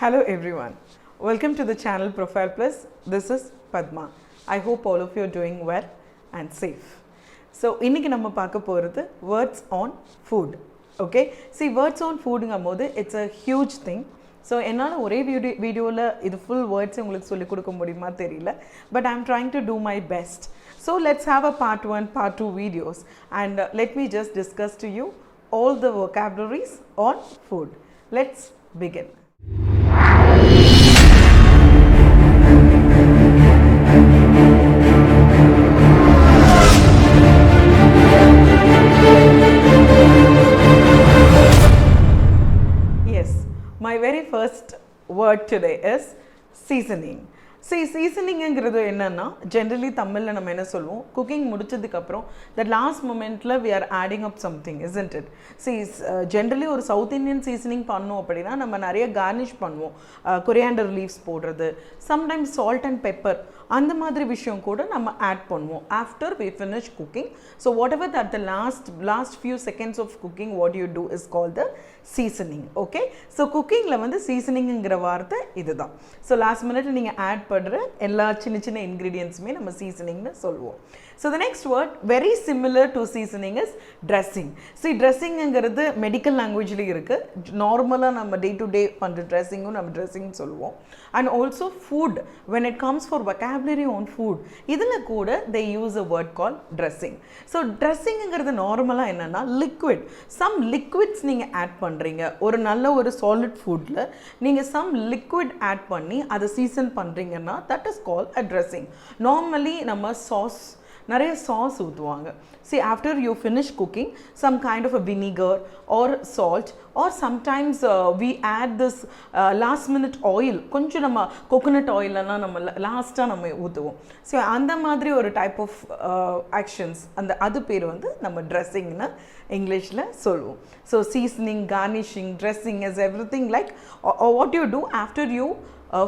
Hello everyone, welcome to the channel Profile Plus. This is Padma. I hope all of you are doing well and safe. So, இன்னைக்கு நம்ம பார்க்க போறது words on food. Okay? See, words on food ங்கும்போது it's a huge thing. So, என்னால ஒரே வீடியோல இது full words உங்களுக்கு சொல்லி கொடுக்க முடியுமா தெரியல. But I'm trying to do my best. So, let's have a part 1, part 2 videos and let me just discuss to you all the vocabularies on food. Let's begin. Yes, my very first word today is seasoning. See, seasoning ங்கிறது என்னன்னா generally தமிழ்ல நம்ம என்ன சொல்வோம் cooking முடிச்சதுக்கு அப்புறம் the last momentல we are adding up something, isn't it? See, generally ஒரு South Indian seasoning பண்ணோம் அப்படினா நம்ம நிறைய garnish பண்ணுவோம், coriander leaves போடுறது, sometimes salt and pepper அந்த மாதிரி விஷயம் கூட நம்ம add பண்ணுவோம் after we finish cooking. So whatever that the last few seconds of cooking, what you do is called the seasoning. Okay, so cookingல வந்து seasoning ங்கற வார்த்தை இதுதான். So last minute நீங்க add பண்ற எல்லா சின்ன சின்ன ingredientsமே நம்ம seasoning னு சொல்லுவோம். So the next word very similar to seasoning is dressing. See, dressing ங்கிறது medical languageல இருக்கு. நார்மலா நம்ம day to day பண்ற dressing நம்ம dressing சொல்லுவோம். And also food, when it comes for vocabulary on food, இதுல கூட they use a word called dressing. So dressing ங்கிறது நார்மலா என்னன்னா liquid, some liquids நீங்க add பண்றீங்க. ஒரு நல்ல ஒரு solid foodல நீங்க some liquid add பண்ணி அதை season பண்றீங்கன்னா that is called a dressing. Normally நம்ம sauce நிறைய sauce ஊத்துவாங்க. See, after you finish cooking, some kind of a vinegar or salt, or sometimes we add this last minute oil, கொஞ்சம் நம்ம coconut oil எல்லாம் நம்ம லாஸ்டா நம்ம ஊத்துவோம். So அந்த மாதிரி ஒரு type of actions, அந்த அது பேர் வந்து நம்ம dressing னு இங்கிலீஷ்ல சொல்லுவோம். So seasoning, garnishing, dressing is everything like what you do after you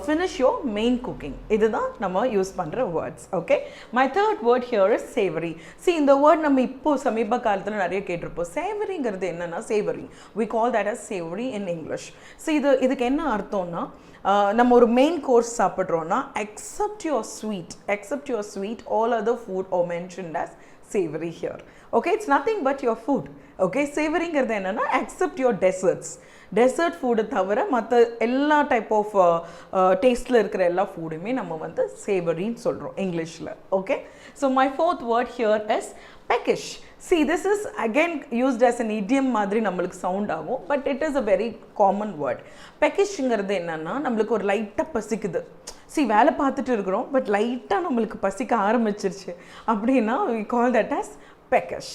finish your main cooking. இதுதான் நம்ம யூஸ் பண்ற words. Okay, my third word here is savory. See, இந்த word நம்ம இப்போ சமீப காலத்துல நிறைய கேட்டிருப்போம். savory ங்கிறது என்னன்னா savory, we call that as savory in English. See, இதுக்கு என்ன அர்த்தம்னா நம்ம ஒரு main course சாப்பிடுறோம்னா except your sweet all other food are mentioned as savory here. Okay, it's nothing but your food. Okay, savory ங்கிறது என்னன்னா except your desert food தவிர மற்ற எல்லா டைப் ஆஃப் டேஸ்ட்ல இருக்கிற எல்லா ஃபுட்டுமே நம்ம வந்து savory ன்னு சொல்றோம் இங்கிலீஷ்ல. Okay, so my fourth word here is peckish. See, this is again used as an idiom மாதிரி நம்மளுக்கு சவுண்ட் ஆகும், but it is a very common word. peckish ங்கிறது என்னன்னா நம்மளுக்கு ஒரு லைட்டா பசிக்குது. See, வேலை பார்த்துட்டு இருக்கிறோம் பட் லைட்டா நம்மளுக்கு பசிக்க ஆரம்பிச்சிருச்சு அப்படின்னா we call that as peckish.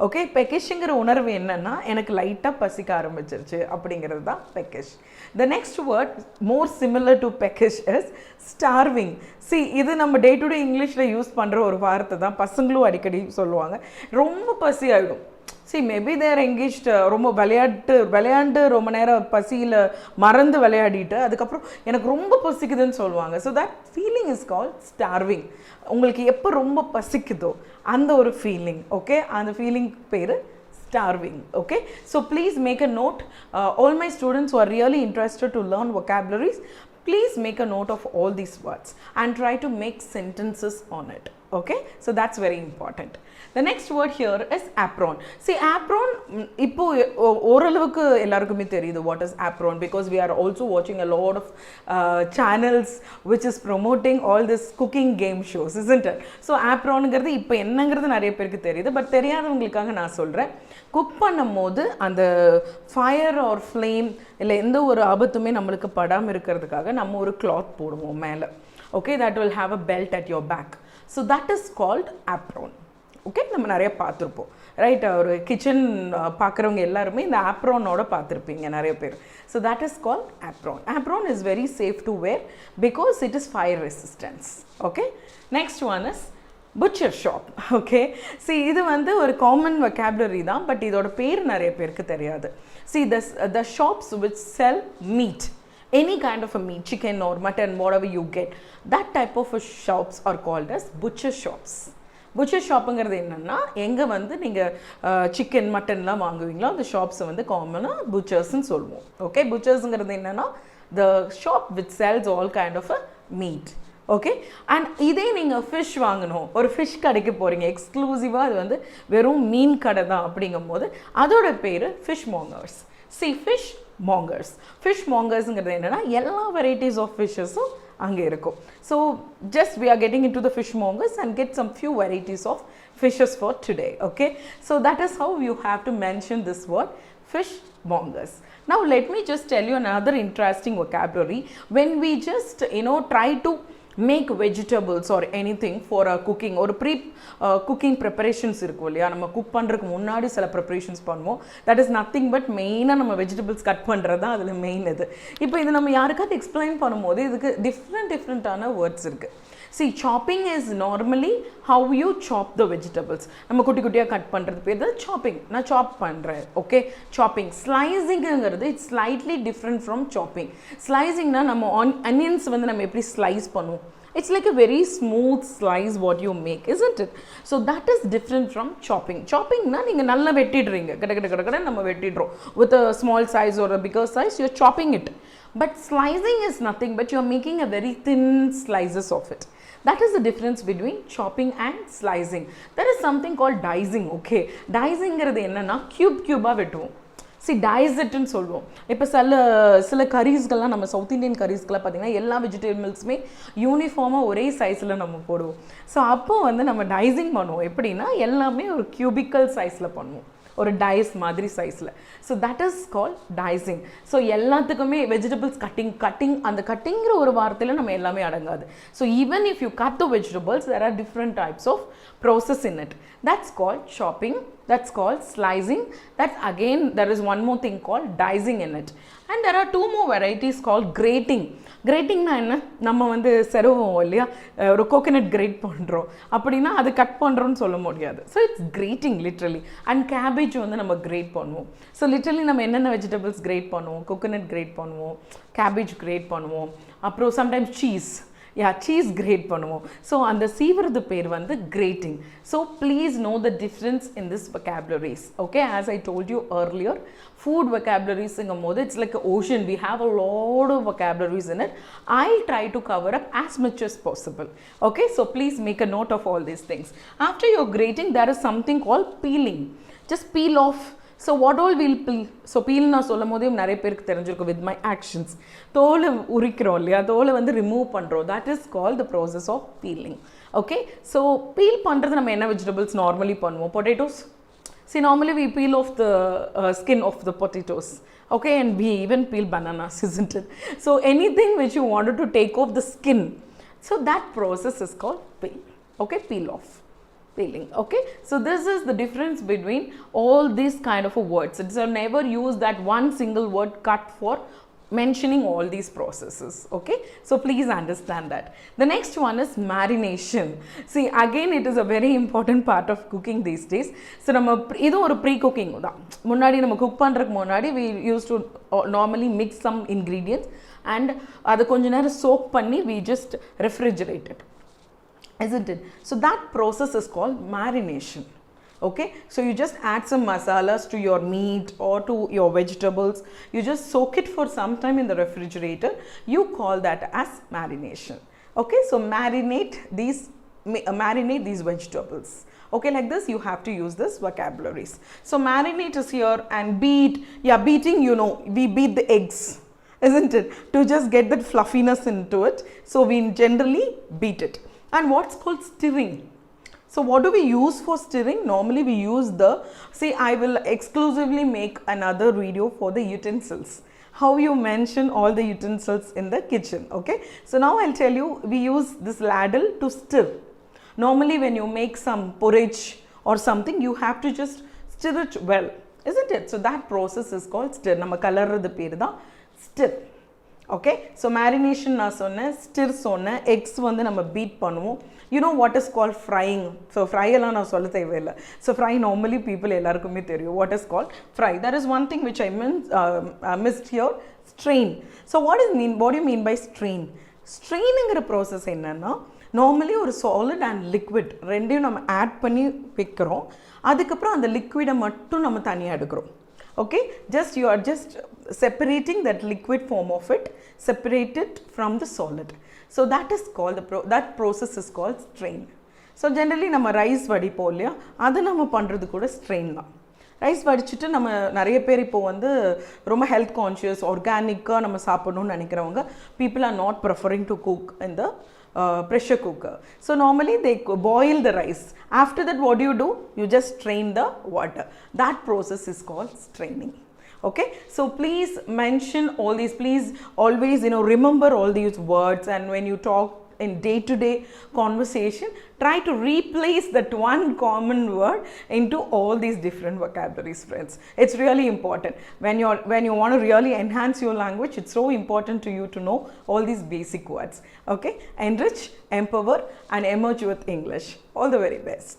Okay, peckish ங்கிற உணர்வு என்னன்னா எனக்கு லைட்டா பசிக்க ஆரம்பிச்சிருச்சு அப்படிங்கிறது தான் peckish. The next word more similar to peckish is starving. See, இது நம்ம டே டு டே இங்கிலீஷ்ல யூஸ் பண்ற ஒரு வார்த்தை தான், பசங்களும் அடிக்கடி சொல்லுவாங்க, ரொம்ப பசி ஆயிடும். See, maybe they are engaged, ரொம்ப விளையாண்டு ரொம்ப நேரம் பசியில் மறந்து விளையாடிட்டு அதுக்கப்புறம் எனக்கு ரொம்ப பசிக்குதுன்னு சொல்லுவாங்க. So that feeling is called starving. உங்களுக்கு எப்போ ரொம்ப பசிக்குதோ அந்த ஒரு ஃபீலிங், ஓகே, அந்த ஃபீலிங் பேர் starving. Okay, so please make a note. All my students who are really interested to learn vocabularies, please make a note of all these words and try to make sentences on it. Okay, so that's very important. The next word here is apron. See, apron இப்போ ஓரளவுக்கு எல்லாருக்குமே தெரியுது what is apron, because we are also watching a lot of channels which is promoting all this cooking game shows, isn't it? So apron ங்கிறது இப்போ என்னங்கிறது நிறைய பேருக்கு தெரியுது, பட் தெரியாதவங்களுக்காக நான் சொல்றேன். குக் பண்ணும்போது அந்த ஃபயர் ஆர் ஃப்ளேம் இல்லை எந்த ஒரு ஆபத்துமே நம்மளுக்கு படாமல் இருக்கிறதுக்காக நம்ம ஒரு கிளாத் போடுவோம் மேலே. Okay, that will have a belt at your back. So that is called apron. Okay, நம்ம நிறைய பார்த்துருப்போம், ரைட்? ஒரு கிச்சன் பார்க்குறவங்க எல்லாருமே இந்த ஆப்ரானோட பார்த்துருப்பீங்க நிறைய பேர். So that is called apron. Apron is very safe to wear because it is fire resistance. Okay, next one is butcher shop. Okay, see, இது வந்து ஒரு காமன் vocabulary தான், பட் இதோட பேர் நிறைய பேருக்கு தெரியாது. See, the shops which sell meat, any kind of a meat, chicken or mutton, whatever you get, that type of shops are called as butcher shops. Butcher ஷாப்புங்கிறது என்னன்னா எங்கே வந்து நீங்கள் சிக்கன் மட்டன்லாம் வாங்குவீங்களோ அந்த ஷாப்ஸை வந்து காமனாக புச்சர்ஸ்ன்னு சொல்லுவோம். ஓகே, புச்சர்ஸுங்கிறது என்னென்னா the shop which sells all kind of a meat. Okay and இதே நீங்கள் ஃபிஷ் வாங்கணும், ஒரு ஃபிஷ் கடைக்கு போகிறீங்க, எக்ஸ்க்ளூசிவாக அது வந்து வெறும் மீன் கடை தான் அப்படிங்கும் போது அதோட பேர் ஃபிஷ்மாங்கர்ஸ். ஃபிஷ்மாங்கர்ஸ். ஃபிஷ்மாங்கர்ஸுங்கிறது என்னென்னா எல்லா வெரைட்டிஸ் ஆஃப் ஃபிஷ்ஷஸும் அங்கே இருக்கும். So just we are getting into the fishmongers and get some few varieties of fishes for today. Okay, so that is how you have to mention this word fishmongers. Now let me just tell you another interesting vocabulary. When we just try to make vegetables or anything for cooking or pre cooking preparations irukku illaya, nama cook pandradhukku munnadi sila preparations பண்ணுவோம். That is nothing but main நம்ம vegetables cut பண்றதா அதுல main இது. இப்போ இது நம்ம யாருக்காவது explain பண்ணும்போது இதுக்கு டிஃப்ரெண்டான வேர்ட்ஸ் இருக்கு. See, chopping is normally how you chop the vegetables. நம்ம குட்டி குட்டியா கட் பண்றது பேர் தான் chopping. நான் chop பண்றேன். Okay, chopping. Slicingங்கிறது it's slightly different from chopping. Slicingனா நம்ம onions வந்து நம்ம எப்படி slice பண்ணுவோம். It's like a very smooth slice what you make, isn't it? So that is different from chopping. Chopping na neenga nalla vettidreenga kada நம்ம வெட்டிடுறோம். With a small size or a bigger size you're chopping it. But slicing is nothing but you're making a very thin slices of it. That is the difference between chopping and slicing. There is something called dicing. Okay, dicing ங்கிறது என்னன்னா cube வெட்டுவோம். See, dice it ன்னு சொல்லுவோம். இப்போ சில கரீஸ்கள்லாம் நம்ம south Indian கரீஸ்கெலாம் பார்த்தீங்கன்னா எல்லா வெஜிடபிள்ஸுமே யூனிஃபார்மாக ஒரே சைஸில் நம்ம போடுவோம். ஸோ அப்போ வந்து நம்ம டைசிங் பண்ணுவோம். எப்படின்னா எல்லாமே ஒரு கியூபிக்கல் சைஸில் பண்ணுவோம், ஒரு டைஸ் மாதிரி சைஸில். So that is call dicing. So எல்லாத்துக்குமே வெஜிடபிள்ஸ் கட்டிங் அந்த கட்டிங்கிற ஒரு வார்த்தையில் நம்ம எல்லாமே அடங்காது. So even if you cut the vegetables there are different types of process in it. That's called chopping, that's called slicing, that's again there is one more thing called dicing in it. And there are two more varieties called grating. கிரேட்டிங்னா என்ன, நம்ம வந்து செருவோம் இல்லையா, ஒரு coconut great பண்ணுறோம் அப்படின்னா அது cut பண்ணுறோன்னு சொல்ல முடியாது. So it's grating literally. And cabbage வந்து நம்ம கிரேட் பண்ணுவோம். ஸோ லிட்ரலி நம்ம என்னென்ன வெஜிடபிள்ஸ் கிரேட் பண்ணுவோம், கோகனட் கிரேட் பண்ணுவோம், கேபேஜ் கிரேட் பண்ணுவோம், அப்புறம் சம்டைம்ஸ் சீஸ் கிரேட் பண்ணுவோம். ஸோ அந்த சீவுறது பேர் வந்து grating. So please no the difference in this vocabularies. Okay, as I told you earlier, food vocabularies ingum போது it's like an ocean. We have a lot of vocabularies in it. I'll try to cover up as much as possible. Okay, so please make a note of all these things. After your grating there is something called peeling. Just peel off. So what all will peel? So peel na சொல்லும் போதே நிறைய பேருக்கு தெரிஞ்சிருக்கும் with my actions. தோலை உரிக்கிறோம் இல்லையா, தோலை வந்து remove பண்ணுறோம். that is called the process of peeling. Okay, so peel பண்ணுறது நம்ம என்ன வெஜிடபிள்ஸ் நார்மலி பண்ணுவோம், potatoes. See, normally we peel off the skin of the potatoes. Okay, and we even peel bananas, isn't it? So anything which you wanted to take off the skin, so that process is called peel. Okay, peel off. Peeling. Okay, so this is the difference between all these kind of words. It's never use that one single word cut for mentioning all these processes. Okay, so please understand that. The next one is marination. See, again it is a very important part of cooking these days. So நம்ம இது ஒரு pre cooking தான். முன்னாடி நம்ம cook பண்ணுறதுக்கு முன்னாடி we used to normally mix some ingredients and அதை கொஞ்ச நேரம் soak பண்ணி we just refrigerate it, isn't it? So that process is called marination. Okay, so you just add some masalas to your meat or to your vegetables, you just soak it for some time in the refrigerator, you call that as marination. Okay, so marinate these vegetables. Okay, like this you have to use this vocabularies. So marinate is here, and beat, beating, we beat the eggs, isn't it, to just get that fluffiness into it. So we generally beat it. And what's called stirring? So what do we use for stirring? Normally we use I will exclusively make another video for the utensils, how you mention all the utensils in the kitchen. Okay, so now I'll tell you, we use this ladle to stir. Normally when you make some porridge or something, you have to just stir it well, isn't it? So that process is called stir. நம்ம கலர்றது பேர் தான் stir. Okay, so marination நான் சொன்னேன், stir சொன்னேன், eggs வந்து நம்ம beat பண்ணுவோம். You know what is called frying? So fry எல்லாம் நான் சொல்ல தேவையில்லை. So fry normally people எல்லாருக்குமே தெரியும் what is called fry. There is one thing which I missed here, strain. So what do you mean by strain? Strainங்கிற process என்னன்னா, normally ஒரு solid and liquid ரெண்டையும் நம்ம ஆட் பண்ணி வைக்கிறோம். அதுக்கப்புறம் அந்த லிக்விடை மட்டும் நம்ம தனியாக எடுக்கிறோம். Okay, just you are just separating that liquid form of it, separate it from the solid. So that is called that process is called strain. So generally நம்ம ரைஸ் வடிப்போம் இல்லையா, அது நம்ம பண்ணுறது கூட ஸ்ட்ரெயின் தான். ரைஸ் வடிச்சிட்டு நம்ம நிறைய பேர் இப்போ வந்து ரொம்ப ஹெல்த் கான்ஷியஸ் ஆர்கானிக்காக நம்ம சாப்பிடணும்னு நினைக்கிறவங்க people are not preferring to cook in the pressure cooker. So normally they boil the rice. After that, what do? You just strain the water. That process is called straining. Okay, so please mention all these. Please always remember all these words, and when you talk in day-to-day conversation, try to replace that one common word into all these different vocabularies, friends. It's really important when you want to really enhance your language. It's so important to you to know all these basic words. Okay, enrich, empower and emerge with English. All the very best.